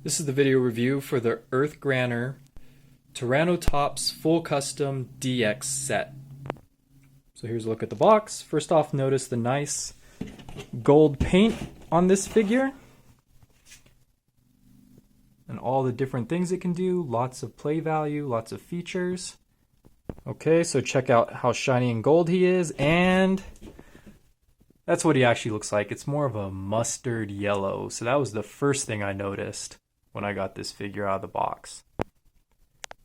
This is the video review for the Granner Tyrannotops Full Custom DX set. So here's a look at the box. First off, notice the nice gold paint on this figure and all the different things it can do. Lots of play value, lots of features. Okay, so check out how shiny and gold he is, and that's what he actually looks like. It's more of a mustard yellow. So that was the first thing I noticed when I got this figure out of the box.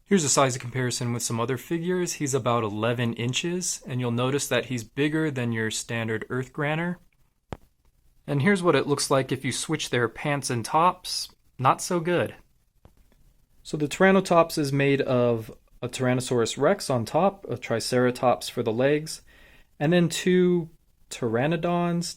Here's a size comparison with some other figures. He's about 11 inches, and you'll notice that he's bigger than your standard Granner. And here's what it looks like if you switch their pants and tops. Not so good. So the Tyrannotops is made of a Tyrannosaurus Rex on top, a Triceratops for the legs, and then two pteradactyls,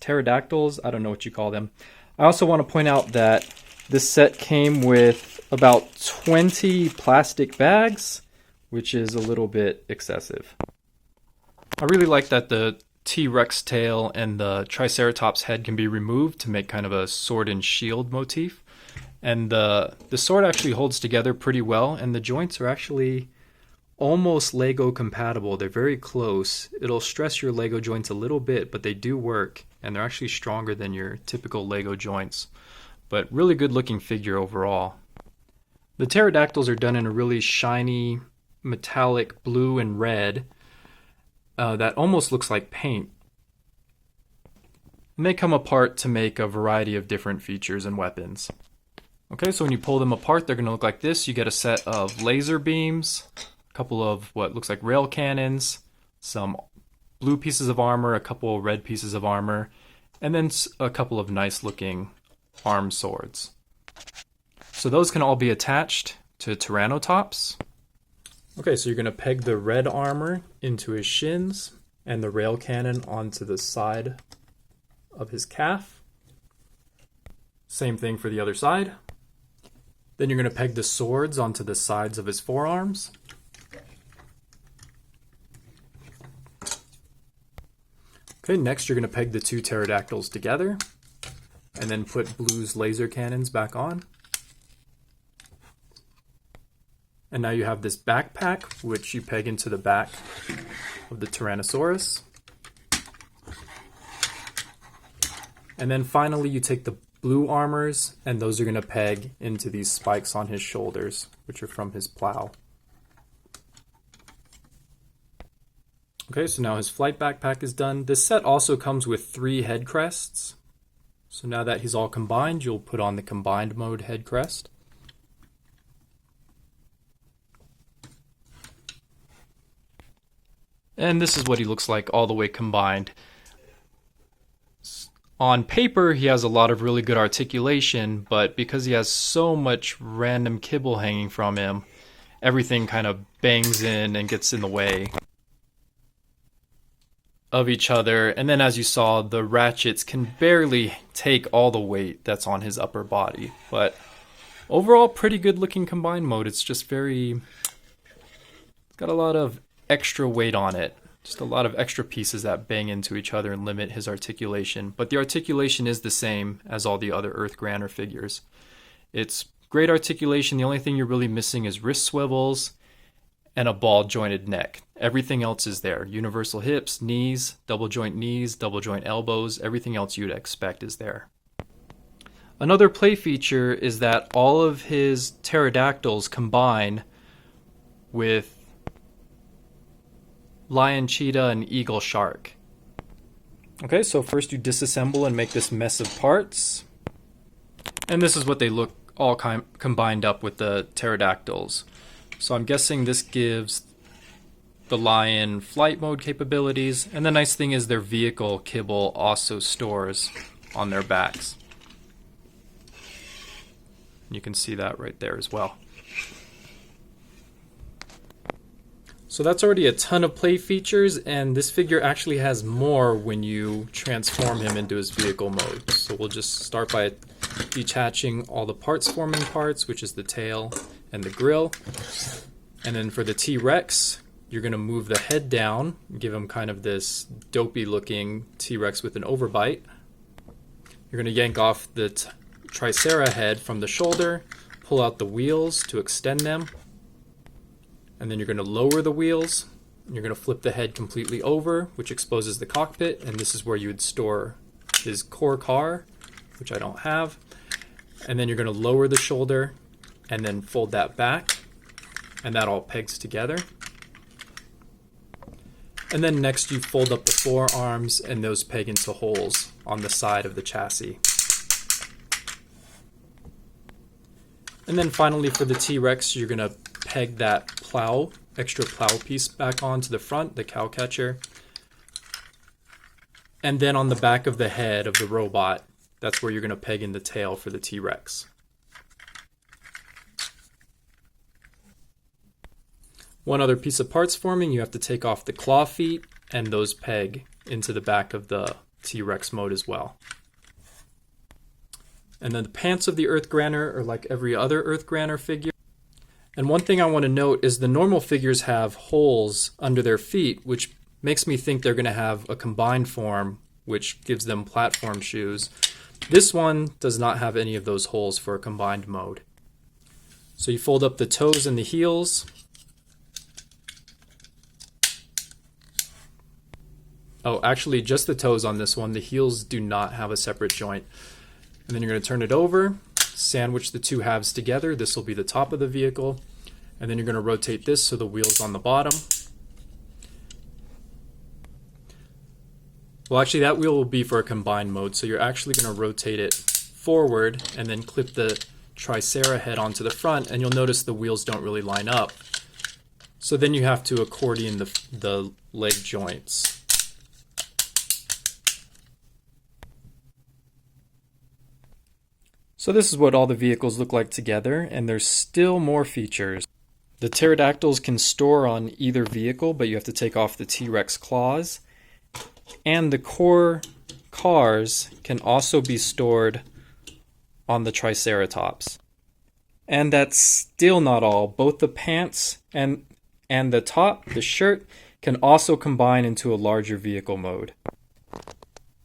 I don't know what you call them. I also want to point out that this set came with about 20 plastic bags, which is a little bit excessive. I really like that the T-Rex tail and the Triceratops head can be removed to make kind of a sword and shield motif. And the sword actually holds together pretty well, and the joints are actually almost Lego compatible. They're very close. It'll stress your Lego joints a little bit, but they do work, and they're actually stronger than your typical Lego joints. But really good looking figure overall. The pterodactyls are done in a really shiny metallic blue and red that almost looks like paint. And they come apart to make a variety of different features and weapons. Okay, so when you pull them apart, they're going to look like this. You get a set of laser beams, a couple of what looks like rail cannons, some blue pieces of armor, a couple of red pieces of armor, and then a couple of nice looking arm swords. So those can all be attached to Tyrannotops. Okay, so you're going to peg the red armor into his shins and the rail cannon onto the side of his calf. Same thing for the other side. Then you're going to peg the swords onto the sides of his forearms. Okay, next you're going to peg the two pterodactyls together and then put Blue's laser cannons back on. And now you have this backpack, which you peg into the back of the Tyrannosaurus. And then finally you take the blue armors, and those are going to peg into these spikes on his shoulders, which are from his plow. Okay, so now his flight backpack is done. This set also comes with 3 head crests. So now that he's all combined, you'll put on the combined mode head crest. And this is what he looks like all the way combined. On paper, he has a lot of really good articulation, but because he has so much random kibble hanging from him, everything kind of bangs in and gets in the way of each other. And then as you saw, the ratchets can barely take all the weight that's on his upper body. But overall, pretty good looking combined mode. It's just it's got a lot of extra weight on it. Just a lot of extra pieces that bang into each other and limit his articulation. But the articulation is the same as all the other Granner figures. It's great articulation. The only thing you're really missing is wrist swivels and a ball jointed neck. Everything else is there. Universal hips, knees, double joint elbows, everything else you'd expect is there. Another play feature is that all of his pterodactyls combine with lion, cheetah, and eagle shark. Okay, so first you disassemble and make this mess of parts. And this is what they look all combined up with the pterodactyls. So I'm guessing this gives the lion flight mode capabilities. And the nice thing is their vehicle kibble also stores on their backs. You can see that right there as well. So that's already a ton of play features, and this figure actually has more when you transform him into his vehicle mode. So we'll just start by detaching all the parts forming parts, which is the tail and the grill. And then for the T-Rex, you're going to move the head down, give him kind of this dopey looking T-Rex with an overbite. You're going to yank off the Tricera head from the shoulder, pull out the wheels to extend them, and then you're going to lower the wheels. You're going to flip the head completely over, which exposes the cockpit, and this is where you would store his core car, which I don't have. And then you're going to lower the shoulder and then fold that back, and that all pegs together. And then next you fold up the forearms, and those peg into holes on the side of the chassis. And then finally for the T-Rex, you're going to peg that extra plow piece back onto the front, the cow catcher. And then on the back of the head of the robot, that's where you're going to peg in the tail for the T-Rex. One other piece of parts forming, you have to take off the claw feet, and those peg into the back of the T-Rex mode as well. And then the pants of the Earth Granner are like every other Earth Granner figure. And one thing I want to note is the normal figures have holes under their feet, which makes me think they're going to have a combined form, which gives them platform shoes. This one does not have any of those holes for a combined mode. So you fold up the toes and the heels. Oh, actually just the toes on this one. The heels do not have a separate joint. And then you're going to turn it over, sandwich the two halves together. This will be the top of the vehicle. And then you're going to rotate this so the wheel's on the bottom. Well, actually that wheel will be for a combined mode. So you're actually going to rotate it forward and then clip the Tricera head onto the front. And you'll notice the wheels don't really line up. So then you have to accordion the leg joints. So this is what all the vehicles look like together, and there's still more features. The pterodactyls can store on either vehicle, but you have to take off the T-Rex claws. And the core cars can also be stored on the Triceratops. And that's still not all. Both the pants and the top, the shirt, can also combine into a larger vehicle mode.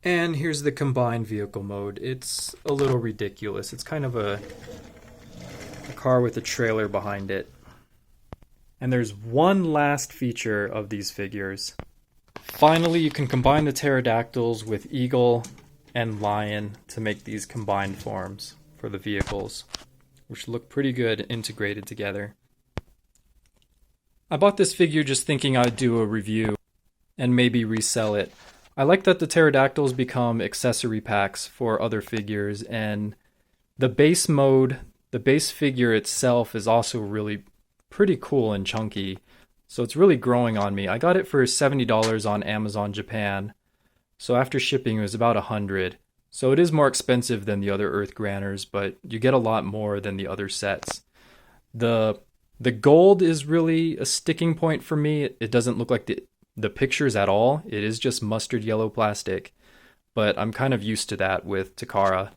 And here's the combined vehicle mode. It's a little ridiculous. It's kind of a car with a trailer behind it. And there's one last feature of these figures. Finally, you can combine the pterodactyls with eagle and lion to make these combined forms for the vehicles, which look pretty good integrated together. I bought this figure just thinking I'd do a review and maybe resell it. I like that the pterodactyls become accessory packs for other figures, and the base mode, the base figure itself is also really pretty cool and chunky, so it's really growing on me. I got it for $70 on Amazon Japan, so after shipping it was about $100. So it is more expensive than the other Earth Granners, but you get a lot more than the other sets. The gold is really a sticking point for me. It doesn't look like the pictures at all. It is just mustard yellow plastic, but I'm kind of used to that with Takara.